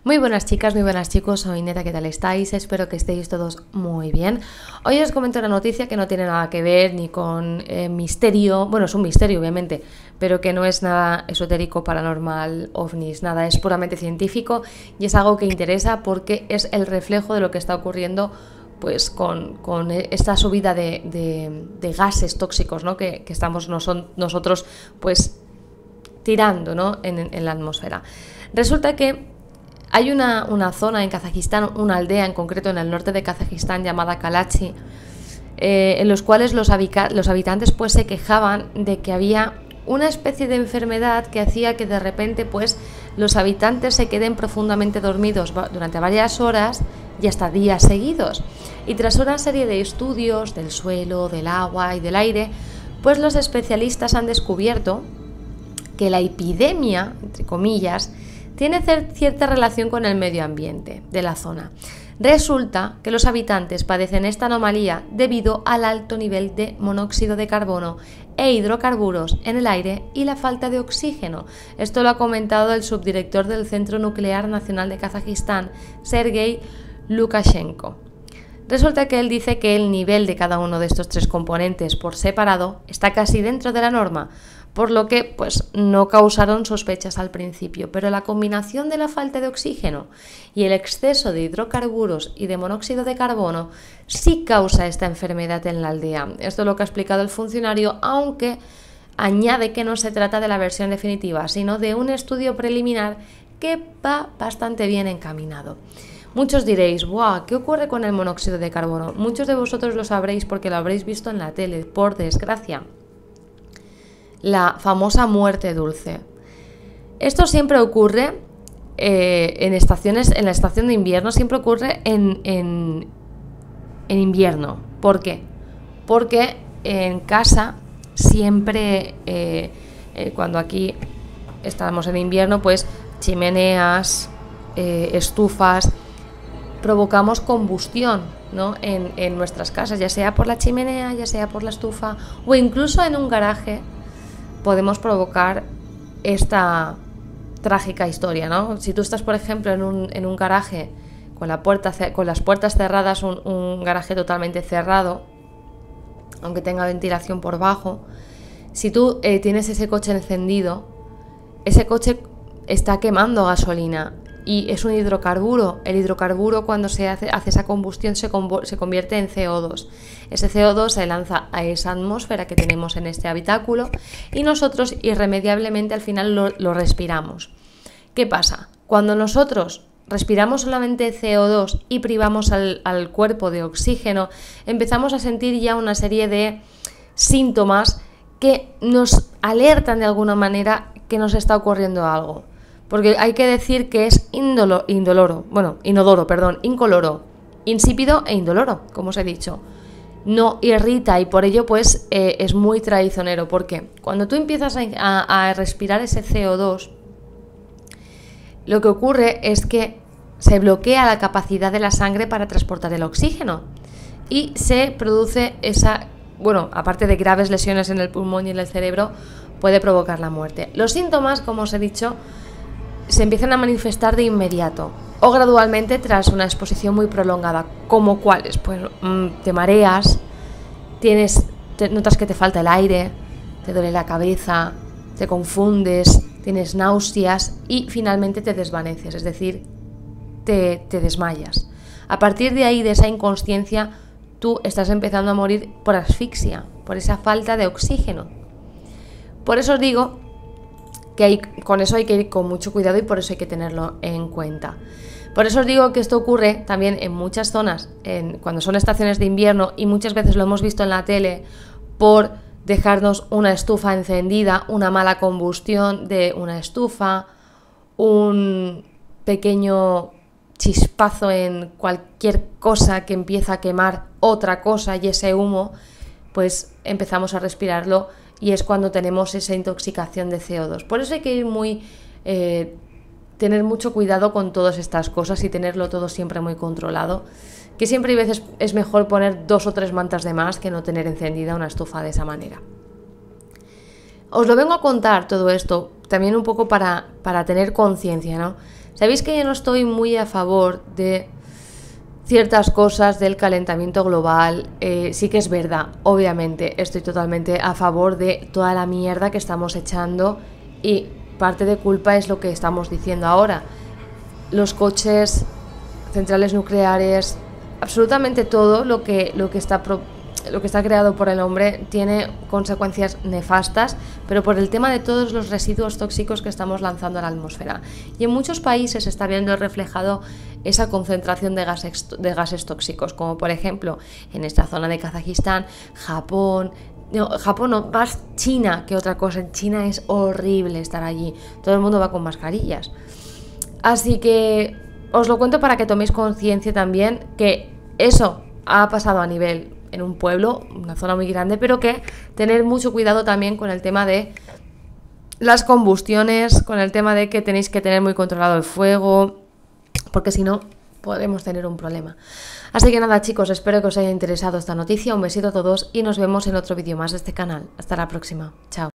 Muy buenas chicas, muy buenas chicos, soy Neta, ¿qué tal estáis? Espero que estéis todos muy bien. Hoy os comento una noticia que no tiene nada que ver ni con misterio, bueno, es un misterio obviamente, pero que no es nada esotérico, paranormal, ovnis, nada, es puramente científico y es algo que interesa porque es el reflejo de lo que está ocurriendo pues con esta subida de gases tóxicos, ¿no? que estamos nosotros pues tirando, ¿no? en la atmósfera. Resulta que hay una zona en Kazajistán, una aldea en concreto en el norte de Kazajistán llamada Kalachi, en los cuales los habitantes pues se quejaban de que había una especie de enfermedad que hacía que de repente pues los habitantes se queden profundamente dormidos durante varias horas y hasta días seguidos. Y tras una serie de estudios del suelo, del agua y del aire, pues los especialistas han descubierto que la epidemia, entre comillas, tiene cierta relación con el medio ambiente de la zona. Resulta que los habitantes padecen esta anomalía debido al alto nivel de monóxido de carbono e hidrocarburos en el aire y la falta de oxígeno. Esto lo ha comentado el subdirector del Centro Nuclear Nacional de Kazajistán, Sergei Lukashenko. Resulta que él dice que el nivel de cada uno de estos tres componentes por separado está casi dentro de la norma, por lo que pues no causaron sospechas al principio, pero la combinación de la falta de oxígeno y el exceso de hidrocarburos y de monóxido de carbono sí causa esta enfermedad en la aldea. Esto es lo que ha explicado el funcionario, aunque añade que no se trata de la versión definitiva, sino de un estudio preliminar que va bastante bien encaminado. Muchos diréis, ¡buah! ¿Qué ocurre con el monóxido de carbono? Muchos de vosotros lo sabréis porque lo habréis visto en la tele, por desgracia. La famosa muerte dulce. Esto siempre ocurre en la estación de invierno, siempre ocurre en invierno. ¿Por qué? Porque en casa siempre, cuando aquí estamos en invierno, pues chimeneas, estufas, provocamos combustión, ¿no? en nuestras casas, ya sea por la chimenea, ya sea por la estufa o incluso en un garaje. Podemos provocar esta trágica historia, ¿no? Si tú estás, por ejemplo, en un garaje con las puertas cerradas, un garaje totalmente cerrado, aunque tenga ventilación por bajo, si tú tienes ese coche encendido, ese coche está quemando gasolina y es un hidrocarburo. El hidrocarburo, cuando se hace esa combustión, se convierte en CO2. Ese CO2 se lanza a esa atmósfera que tenemos en este habitáculo y nosotros irremediablemente al final lo respiramos. ¿Qué pasa? Cuando nosotros respiramos solamente CO2 y privamos al cuerpo de oxígeno, empezamos a sentir ya una serie de síntomas que nos alertan de alguna manera que nos está ocurriendo algo. Porque hay que decir que es incoloro, insípido e indoloro, como os he dicho. No irrita y por ello pues es muy traicionero. Porque cuando tú empiezas a respirar ese CO2, lo que ocurre es que se bloquea la capacidad de la sangre para transportar el oxígeno y se produce aparte de graves lesiones en el pulmón y en el cerebro, puede provocar la muerte. Los síntomas, como os he dicho, se empiezan a manifestar de inmediato o gradualmente tras una exposición muy prolongada. ¿Como cuáles? Pues te mareas, notas que te falta el aire, te duele la cabeza, te confundes, tienes náuseas y finalmente te desvaneces, es decir, te desmayas. A partir de ahí, de esa inconsciencia, tú estás empezando a morir por asfixia, por esa falta de oxígeno. Por eso os digo que con eso hay que ir con mucho cuidado y por eso hay que tenerlo en cuenta. Por eso os digo que esto ocurre también en muchas zonas, cuando son estaciones de invierno, y muchas veces lo hemos visto en la tele por dejarnos una estufa encendida, una mala combustión de una estufa, un pequeño chispazo en cualquier cosa que empieza a quemar otra cosa y ese humo, pues empezamos a respirarlo y es cuando tenemos esa intoxicación de CO2. Por eso hay que ir tener mucho cuidado con todas estas cosas y tenerlo todo siempre muy controlado, que siempre hay veces es mejor poner 2 o 3 mantas de más que no tener encendida una estufa de esa manera. Os lo vengo a contar todo esto también un poco para tener conciencia, ¿no? Sabéis que yo no estoy muy a favor de ciertas cosas del calentamiento global. Sí que es verdad, obviamente estoy totalmente a favor de toda la mierda que estamos echando, y parte de culpa es lo que estamos diciendo ahora. Los coches, centrales nucleares, absolutamente todo lo que está creado por el hombre tiene consecuencias nefastas, pero por el tema de todos los residuos tóxicos que estamos lanzando a la atmósfera. Y en muchos países se está viendo reflejado esa concentración de gases tóxicos, como por ejemplo en esta zona de Kazajistán, Japón, más China que otra cosa. En China es horrible estar allí, todo el mundo va con mascarillas. Así que os lo cuento para que toméis conciencia también que eso ha pasado a nivel en un pueblo, una zona muy grande, pero que tener mucho cuidado también con el tema de las combustiones, con el tema de que tenéis que tener muy controlado el fuego, porque si no podemos tener un problema. Así que nada, chicos, espero que os haya interesado esta noticia. Un besito a todos y nos vemos en otro vídeo más de este canal. Hasta la próxima. Chao.